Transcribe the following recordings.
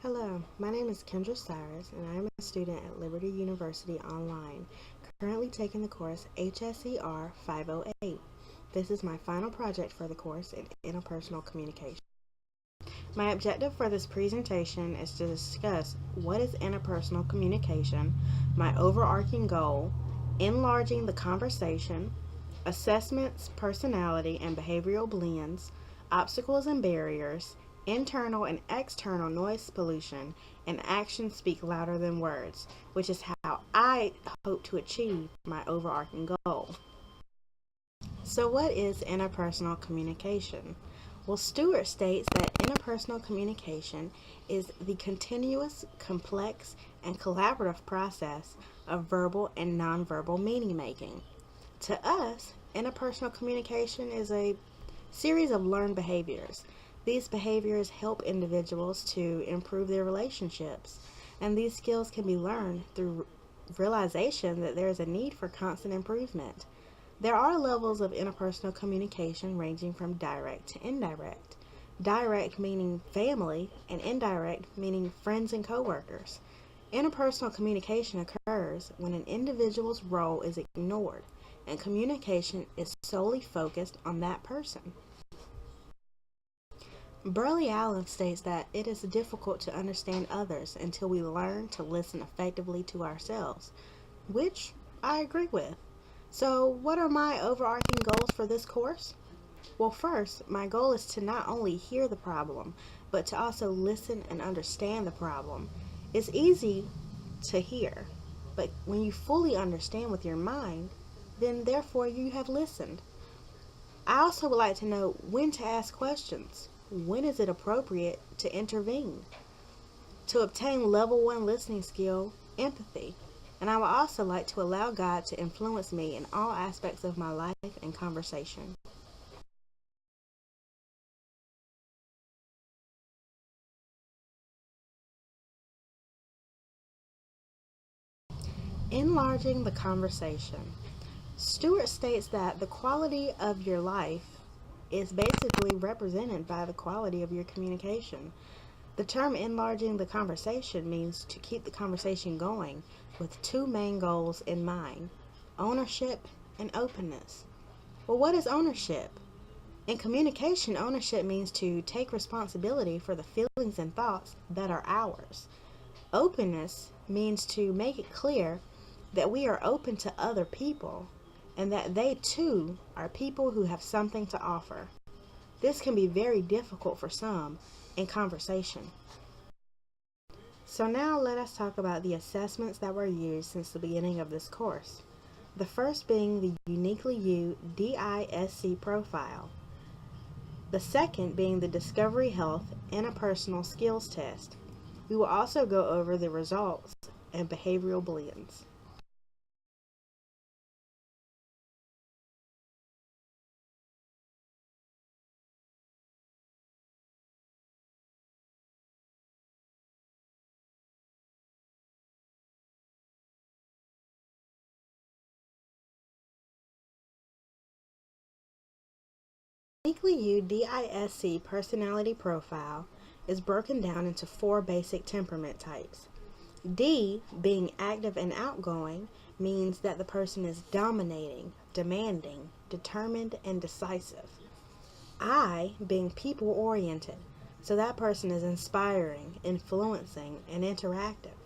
Hello, my name is Kendra Cyrus, and I am a student at Liberty University Online, currently taking the course HSER 508. This is my final project for the course in interpersonal communication. My objective for this presentation is to discuss what is interpersonal communication, my overarching goal, enlarging the conversation, assessments, personality and behavioral blends, obstacles and barriers, internal and external noise pollution, and actions speak louder than words, which is how I hope to achieve my overarching goal. So, what is interpersonal communication? Well, Stewart states that interpersonal communication is the continuous, complex, and collaborative process of verbal and nonverbal meaning making. To us, interpersonal communication is a series of learned behaviors. These behaviors help individuals to improve their relationships, and these skills can be learned through realization that there is a need for constant improvement. There are levels of interpersonal communication ranging from direct to indirect. Direct meaning family, and indirect meaning friends and coworkers. Interpersonal communication occurs when an individual's role is ignored and communication is solely focused on that person. Burley Allen states that it is difficult to understand others until we learn to listen effectively to ourselves, which I agree with. So, what are my overarching goals for this course? Well, first, my goal is to not only hear the problem, but to also listen and understand the problem. It's easy to hear, but when you fully understand with your mind, then therefore you have listened. I also would like to know when to ask questions. When is it appropriate to intervene? To obtain level 1 listening skill, empathy. And I would also like to allow God to influence me in all aspects of my life and conversation. Enlarging the conversation. Stewart states that the quality of your life is basically represented by the quality of your communication. The term enlarging the conversation means to keep the conversation going with two main goals in mind: ownership and openness. Well, what is ownership? In communication, ownership means to take responsibility for the feelings and thoughts that are ours. Openness means to make it clear that we are open to other people and that they too are people who have something to offer. This can be very difficult for some in conversation. So now let us talk about the assessments that were used since the beginning of this course. The first being the Uniquely You DISC profile. The second being the Discovery Health Interpersonal Skills Test. We will also go over the results and behavioral blends. Uniquely You DISC personality profile is broken down into four basic temperament types. D, being active and outgoing, means that the person is dominating, demanding, determined, and decisive. I, being people oriented, so that person is inspiring, influencing, and interactive.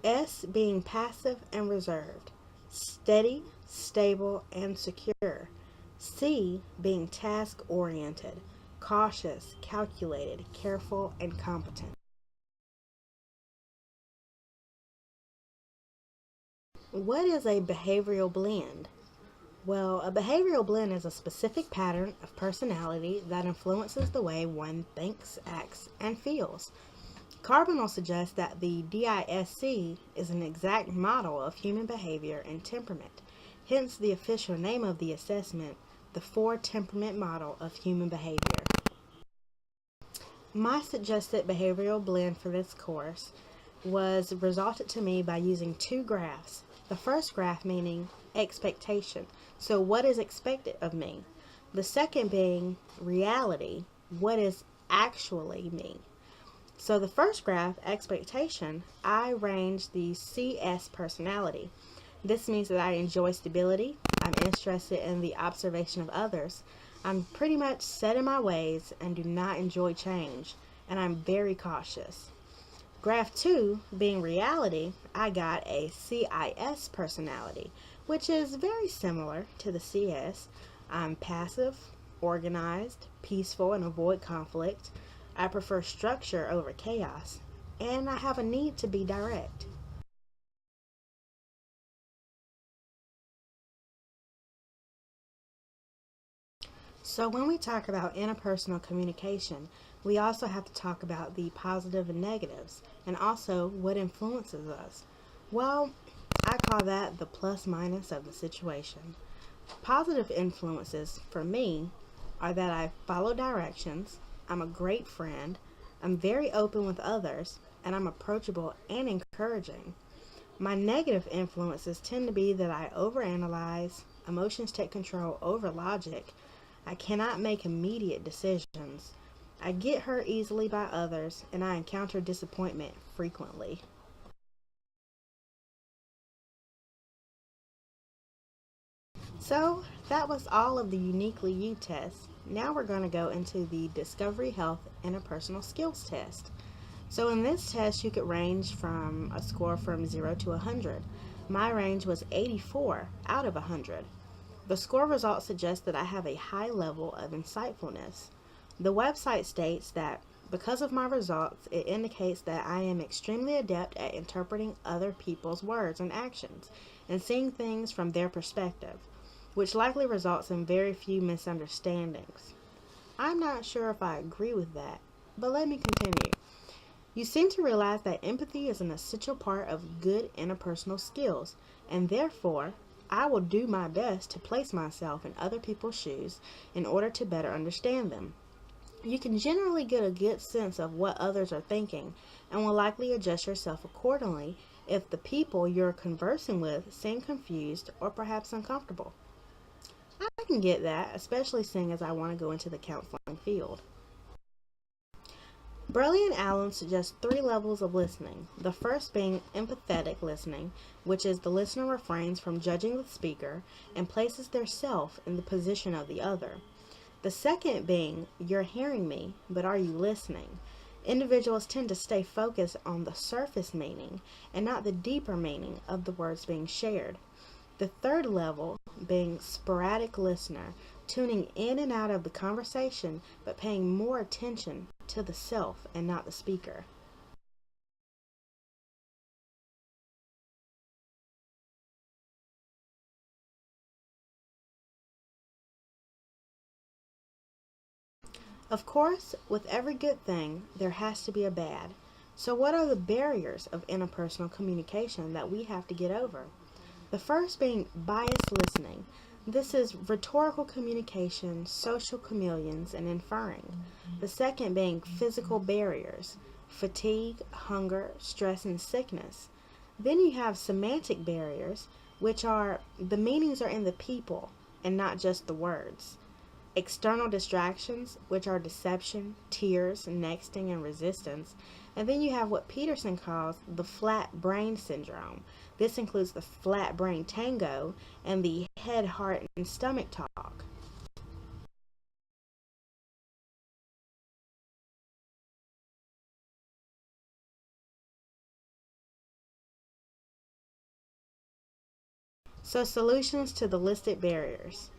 S, being passive and reserved, steady, stable, and secure. C, being task oriented, cautious, calculated, careful, and competent. What is a behavioral blend? Well, a behavioral blend is a specific pattern of personality that influences the way one thinks, acts, and feels. Carbonell suggests that the DISC is an exact model of human behavior and temperament, hence the official name of the assessment, the Four Temperament Model of Human Behavior. My suggested behavioral blend for this course was resulted to me by using two graphs. The first graph meaning expectation, so what is expected of me. The second being reality, what is actually me. So the first graph, expectation, I range the CS personality. This means that I enjoy stability, I'm interested in the observation of others, I'm pretty much set in my ways and do not enjoy change, and I'm very cautious. Graph 2, being reality, I got a CIS personality, which is very similar to the CS. I'm passive, organized, peaceful, and avoid conflict. I prefer structure over chaos, and I have a need to be direct. So, when we talk about interpersonal communication, we also have to talk about the positive and negatives, and also what influences us. Well, I call that the plus minus of the situation. Positive influences for me are that I follow directions, I'm a great friend, I'm very open with others, and I'm approachable and encouraging. My negative influences tend to be that I overanalyze, emotions take control over logic, I cannot make immediate decisions, I get hurt easily by others, and I encounter disappointment frequently. So that was all of the Uniquely You tests. Now we're going to go into the Discovery Health Interpersonal Skills test. So in this test, you could range from a score from 0 to 100. My range was 84 out of 100. The score results suggest that I have a high level of insightfulness. The website states that because of my results, it indicates that I am extremely adept at interpreting other people's words and actions and seeing things from their perspective, which likely results in very few misunderstandings. I'm not sure if I agree with that, but let me continue. You seem to realize that empathy is an essential part of good interpersonal skills, and therefore, I will do my best to place myself in other people's shoes in order to better understand them. You can generally get a good sense of what others are thinking and will likely adjust yourself accordingly if the people you're conversing with seem confused or perhaps uncomfortable. I can get that, especially seeing as I want to go into the counseling field. Burley and Allen suggest three levels of listening. The first being empathetic listening, which is the listener refrains from judging the speaker and places their self in the position of the other. The second being, you're hearing me, but are you listening? Individuals tend to stay focused on the surface meaning and not the deeper meaning of the words being shared. The third level being sporadic listener, tuning in and out of the conversation but paying more attention to the self and not the speaker. Of course, with every good thing, there has to be a bad. So, what are the barriers of interpersonal communication that we have to get over? The first being biased listening. This is rhetorical communication, social chameleons, and inferring. The second being physical barriers, fatigue, hunger, stress, and sickness. Then you have semantic barriers, which are the meanings are in the people and not just the words. External distractions, which are deception, tears, nexting, and resistance. And then you have what Peterson calls the flat brain syndrome. This includes the flat brain tango and the head, heart, and stomach talk. So, solutions to the listed barriers.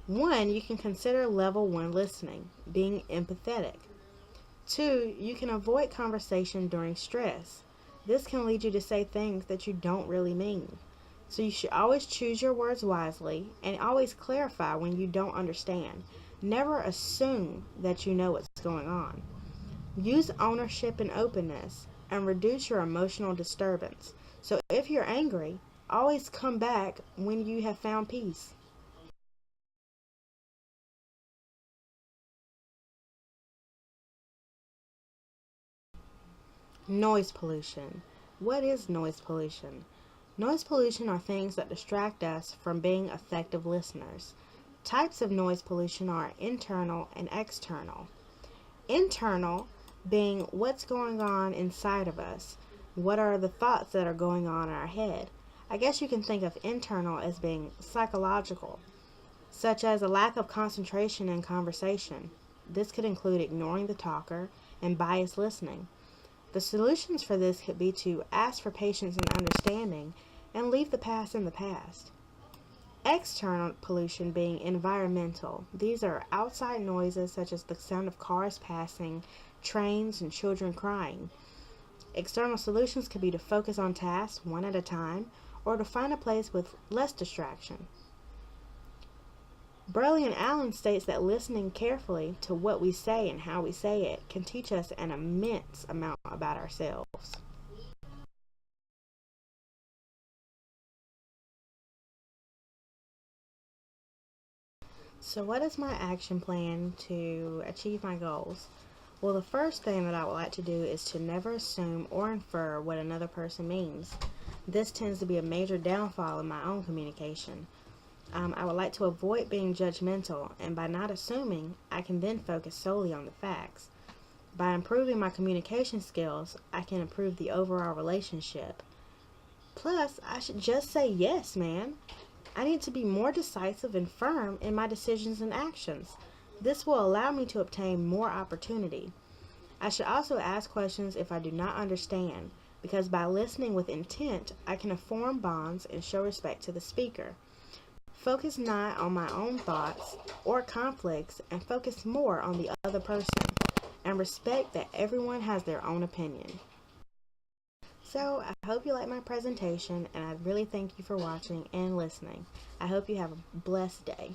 One, you can consider level one listening, being empathetic. Two, you can avoid conversation during stress. This can lead you to say things that you don't really mean. So you should always choose your words wisely and always clarify when you don't understand. Never assume that you know what's going on. Use ownership and openness and reduce your emotional disturbance. So if you're angry, always come back when you have found peace. Noise pollution. What is noise pollution? Noise pollution are things that distract us from being effective listeners. Types of noise pollution are internal and external. Internal being what's going on inside of us. What are the thoughts that are going on in our head? I guess you can think of internal as being psychological, such as a lack of concentration in conversation. This could include ignoring the talker and biased listening. The solutions for this could be to ask for patience and understanding and leave the past in the past. External pollution being environmental. These are outside noises such as the sound of cars passing, trains, and children crying. External solutions could be to focus on tasks one at a time or to find a place with less distraction. Burley and Allen states that listening carefully to what we say and how we say it can teach us an immense amount about ourselves. So what is my action plan to achieve my goals? Well, the first thing that I would like to do is to never assume or infer what another person means. This tends to be a major downfall in my own communication. I would like to avoid being judgmental, and by not assuming, I can then focus solely on the facts. By improving my communication skills, I can improve the overall relationship. Plus, I should just say yes, man. I need to be more decisive and firm in my decisions and actions. This will allow me to obtain more opportunity. I should also ask questions if I do not understand, because by listening with intent, I can form bonds and show respect to the speaker. Focus not on my own thoughts or conflicts and focus more on the other person, and respect that everyone has their own opinion. So, I hope you like my presentation, and I really thank you for watching and listening. I hope you have a blessed day.